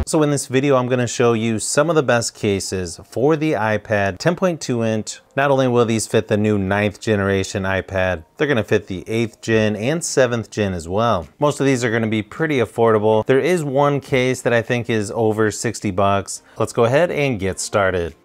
So in this video, I'm going to show you some of the best cases for the iPad 10.2 inch. Not only will these fit the new 9th generation iPad, they're going to fit the 8th gen and 7th gen as well. Most of these are going to be pretty affordable. There is one case that I think is over 60 bucks. Let's go ahead and get started.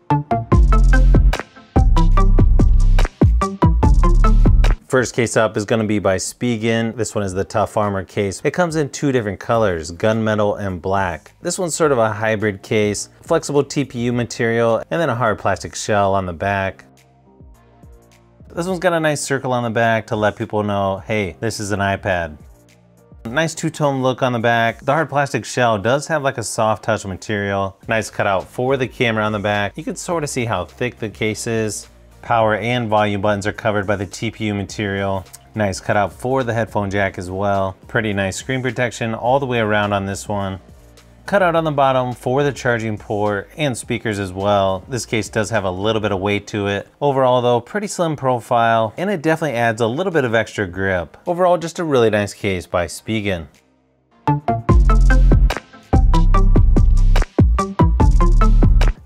First case up is going to be by SPIGEN. This one is the Tough Armor case. It comes in two different colors, gunmetal and black. This one's sort of a hybrid case, flexible TPU material, and then a hard plastic shell on the back. This one's got a nice circle on the back to let people know, hey, this is an iPad. Nice two-tone look on the back. The hard plastic shell does have like a soft touch material. Nice cutout for the camera on the back. You can sort of see how thick the case is. Power and volume buttons are covered by the TPU material. Nice cutout for the headphone jack as well. Pretty nice screen protection all the way around on this one. Cutout on the bottom for the charging port and speakers as well. This case does have a little bit of weight to it. Overall though, pretty slim profile, and it definitely adds a little bit of extra grip. Overall, just a really nice case by SPIGEN.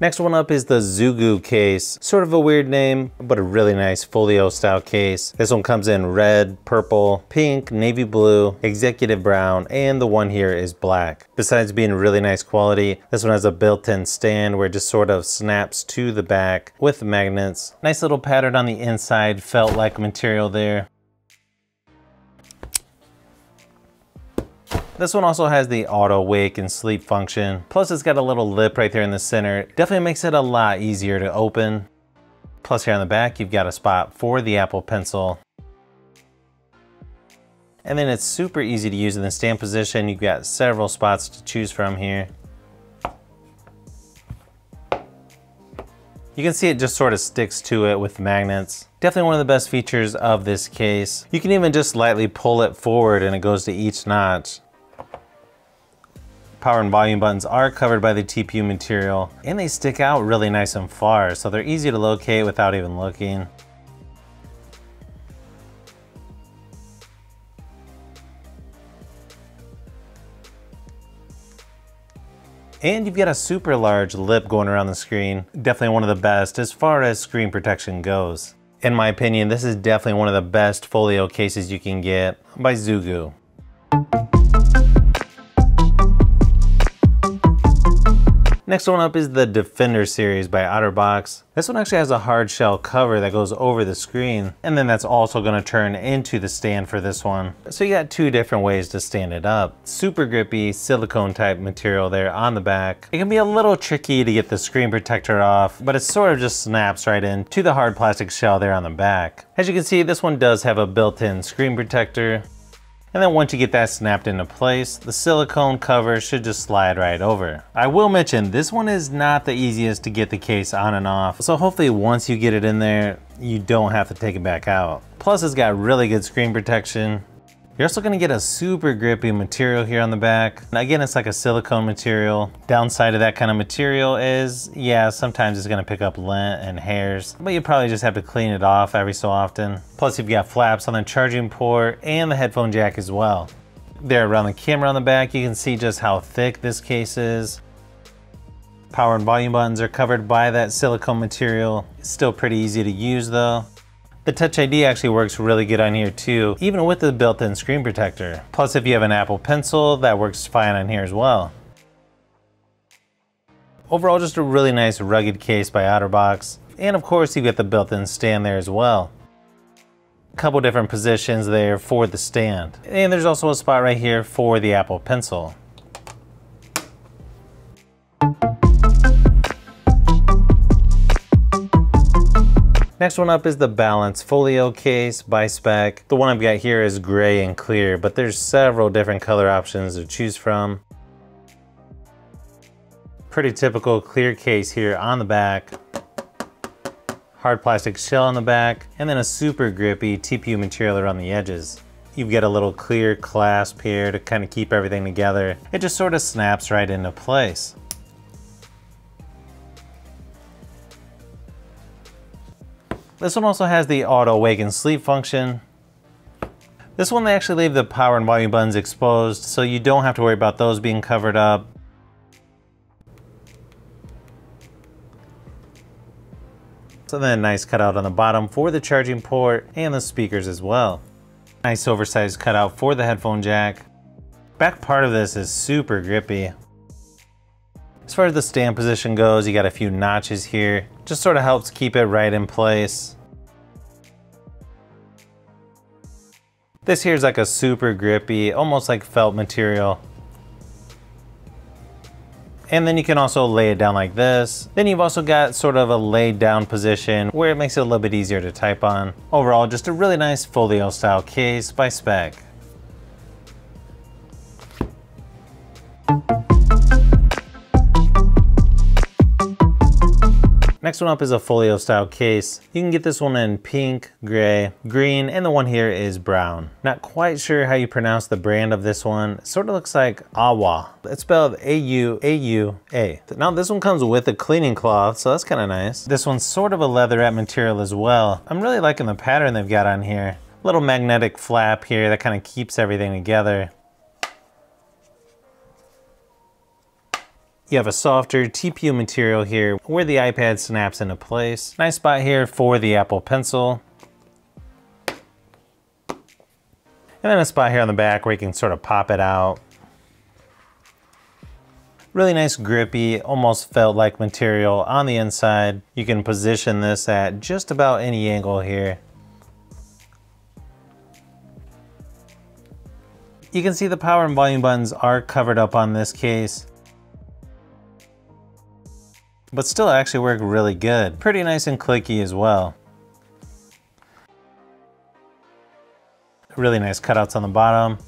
Next one up is the ZUGU case. Sort of a weird name, but a really nice folio style case. This one comes in red, purple, pink, navy blue, executive brown, and the one here is black. Besides being really nice quality, this one has a built-in stand where it just sort of snaps to the back with magnets. Nice little pattern on the inside, felt-like material there. This one also has the auto wake and sleep function. Plus it's got a little lip right there in the center. Definitely makes it a lot easier to open. Plus here on the back, you've got a spot for the Apple Pencil. And then it's super easy to use in the stand position. You've got several spots to choose from here. You can see it just sort of sticks to it with magnets. Definitely one of the best features of this case. You can even just lightly pull it forward and it goes to each notch. Power and volume buttons are covered by the TPU material, and they stick out really nice and far, so they're easy to locate without even looking. And you've got a super large lip going around the screen. Definitely one of the best as far as screen protection goes. In my opinion, this is definitely one of the best folio cases you can get by ZUGU. Next one up is the Defender series by OTTERBOX. This one actually has a hard shell cover that goes over the screen, and then that's also going to turn into the stand for this one. So you got two different ways to stand it up. Super grippy silicone type material there on the back. It can be a little tricky to get the screen protector off, but it sort of just snaps right into the hard plastic shell there on the back. As you can see, this one does have a built-in screen protector. And then once you get that snapped into place, the silicone cover should just slide right over. I will mention, this one is not the easiest to get the case on and off, so hopefully once you get it in there, you don't have to take it back out. Plus it's got really good screen protection. You're also gonna get a super grippy material here on the back. Again, it's like a silicone material. Downside of that kind of material is, yeah, sometimes it's gonna pick up lint and hairs, but you probably just have to clean it off every so often. Plus you've got flaps on the charging port and the headphone jack as well. There around the camera on the back, you can see just how thick this case is. Power and volume buttons are covered by that silicone material. It's still pretty easy to use though. The Touch ID actually works really good on here too, even with the built-in screen protector. Plus if you have an Apple Pencil, that works fine on here as well. Overall, just a really nice rugged case by OTTERBOX. And of course you get the built-in stand there as well. A couple different positions there for the stand. And there's also a spot right here for the Apple Pencil. Next one up is the Balance Folio case by SPECK. The one I've got here is gray and clear, but there's several different color options to choose from. Pretty typical clear case here on the back. Hard plastic shell on the back, and then a super grippy TPU material around the edges. You've got a little clear clasp here to kind of keep everything together. It just sort of snaps right into place. This one also has the auto wake and sleep function. This one they actually leave the power and volume buttons exposed, so you don't have to worry about those being covered up. So then a nice cutout on the bottom for the charging port and the speakers as well. Nice oversized cutout for the headphone jack. Back part of this is super grippy. As far as the stand position goes, you got a few notches here. Just sort of helps keep it right in place. This here is like a super grippy, almost like felt material. And then you can also lay it down like this. Then you've also got sort of a laid down position where it makes it a little bit easier to type on. Overall, just a really nice folio style case by SPECK. Next one up is a folio style case. You can get this one in pink, gray, green, and the one here is brown. Not quite sure how you pronounce the brand of this one. It sort of looks like AUAUA. It's spelled A-U-A-U-A. Now this one comes with a cleaning cloth, so that's kind of nice. This one's sort of a leatherette material as well. I'm really liking the pattern they've got on here. Little magnetic flap here that kind of keeps everything together. You have a softer TPU material here where the iPad snaps into place. Nice spot here for the Apple Pencil. And then a spot here on the back where you can sort of pop it out. Really nice grippy, almost felt-like material on the inside. You can position this at just about any angle here. You can see the power and volume buttons are covered up on this case, but still actually work really good. Pretty nice and clicky as well. Really nice cutouts on the bottom.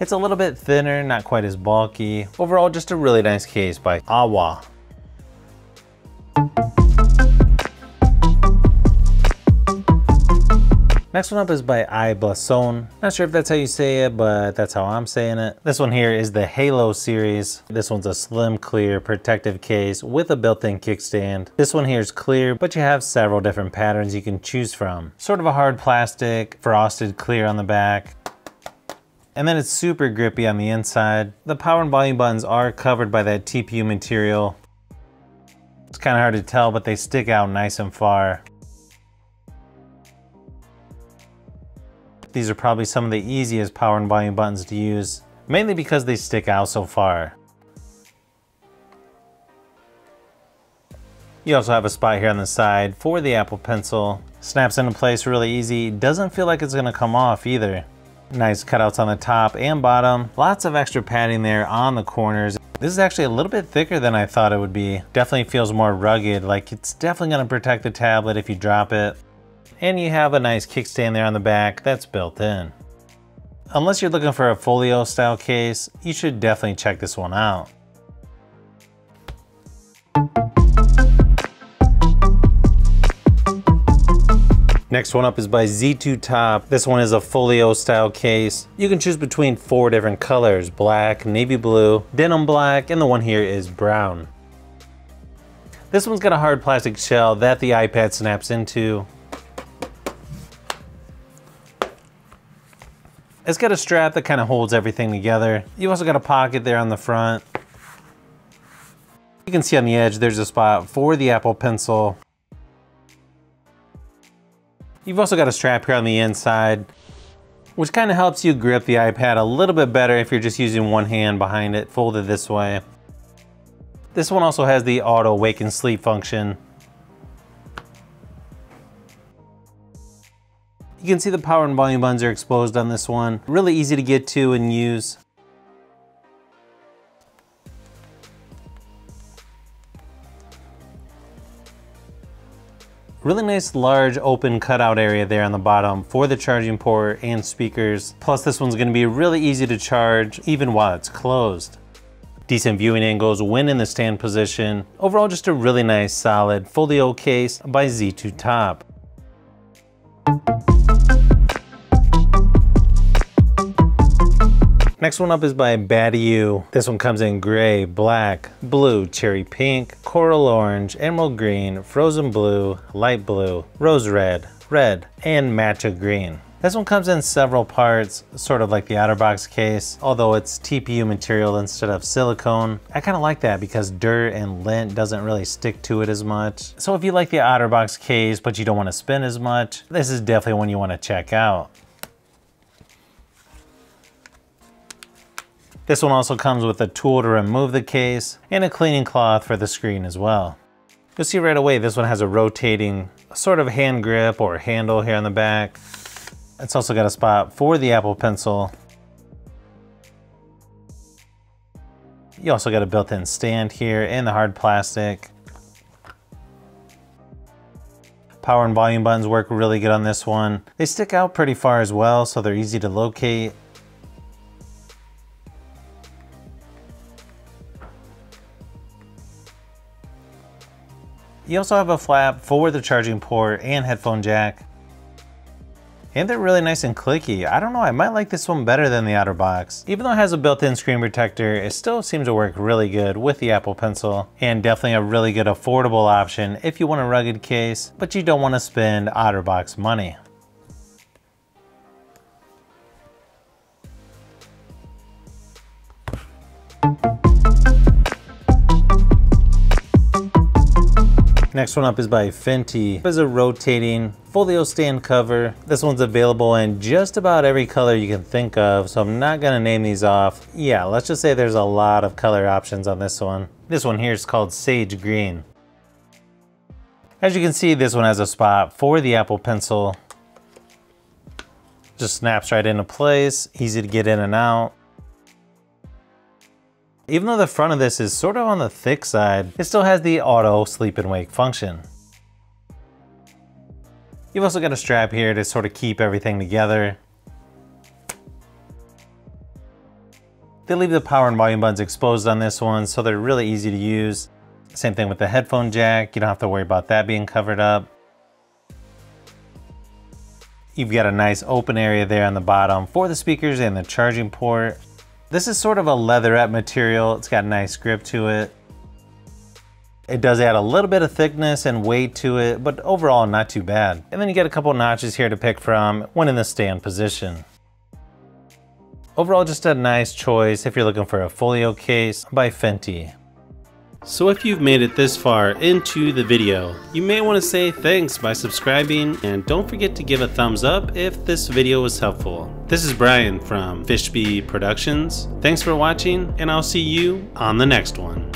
It's a little bit thinner, not quite as bulky. Overall, just a really nice case by AUAUA. Next one up is by I-BLASON. Not sure if that's how you say it, but that's how I'm saying it. This one here is the Halo series. This one's a slim, clear, protective case with a built-in kickstand. This one here is clear, but you have several different patterns you can choose from. Sort of a hard plastic, frosted clear on the back. And then it's super grippy on the inside. The power and volume buttons are covered by that TPU material. It's kind of hard to tell, but they stick out nice and far. These are probably some of the easiest power and volume buttons to use, mainly because they stick out so far. You also have a spot here on the side for the Apple Pencil. Snaps into place really easy. Doesn't feel like it's gonna come off either. Nice cutouts on the top and bottom. Lots of extra padding there on the corners. This is actually a little bit thicker than I thought it would be. Definitely feels more rugged, like it's definitely gonna protect the tablet if you drop it. And you have a nice kickstand there on the back that's built in. Unless you're looking for a folio style case, you should definitely check this one out. Next one up is by ZTOTOP. This one is a folio style case. You can choose between 4 different colors: black, navy blue, denim black, and the one here is brown. This one's got a hard plastic shell that the iPad snaps into. It's got a strap that kind of holds everything together. You also got a pocket there on the front. You can see on the edge there's a spot for the Apple Pencil. You've also got a strap here on the inside, which kind of helps you grip the iPad a little bit better if you're just using one hand behind it, folded this way. This one also has the auto wake and sleep function. You can see the power and volume buttons are exposed on this one. Really easy to get to and use. Really nice large open cutout area there on the bottom for the charging port and speakers. Plus this one's gonna be really easy to charge even while it's closed. Decent viewing angles when in the stand position. Overall, just a really nice solid folio case by ZTOTOP. Next one up is by BATYUE. This one comes in gray, black, blue, cherry pink, coral orange, emerald green, frozen blue, light blue, rose red, red, and matcha green. This one comes in several parts, sort of like the OTTERBOX case, although it's TPU material instead of silicone. I kind of like that because dirt and lint doesn't really stick to it as much. So if you like the OTTERBOX case, but you don't want to spend as much, this is definitely one you want to check out. This one also comes with a tool to remove the case and a cleaning cloth for the screen as well. You'll see right away this one has a rotating sort of hand grip or handle here on the back. It's also got a spot for the Apple Pencil. You also got a built-in stand here in the hard plastic. Power and volume buttons work really good on this one. They stick out pretty far as well, so they're easy to locate. You also have a flap for the charging port and headphone jack. And they're really nice and clicky. I don't know, I might like this one better than the OTTERBOX. Even though it has a built-in screen protector, it still seems to work really good with the Apple Pencil. And definitely a really good affordable option if you want a rugged case, but you don't want to spend OTTERBOX money. Next one up is by FINTIE. It's a rotating folio stand cover. This one's available in just about every color you can think of, so I'm not gonna name these off. Yeah, let's just say there's a lot of color options on this one. This one here is called Sage Green. As you can see, this one has a spot for the Apple Pencil. Just snaps right into place, easy to get in and out. Even though the front of this is sort of on the thick side, it still has the auto sleep and wake function. You've also got a strap here to sort of keep everything together. They leave the power and volume buttons exposed on this one, so they're really easy to use. Same thing with the headphone jack, you don't have to worry about that being covered up. You've got a nice open area there on the bottom for the speakers and the charging port. This is sort of a leatherette material. It's got a nice grip to it. It does add a little bit of thickness and weight to it, but overall not too bad. And then you get a couple notches here to pick from when in the stand position. Overall, just a nice choice if you're looking for a folio case by FINTIE. So if you've made it this far into the video, you may want to say thanks by subscribing, and don't forget to give a thumbs up if this video was helpful. This is Brian from FishBee Productions. Thanks for watching, and I'll see you on the next one.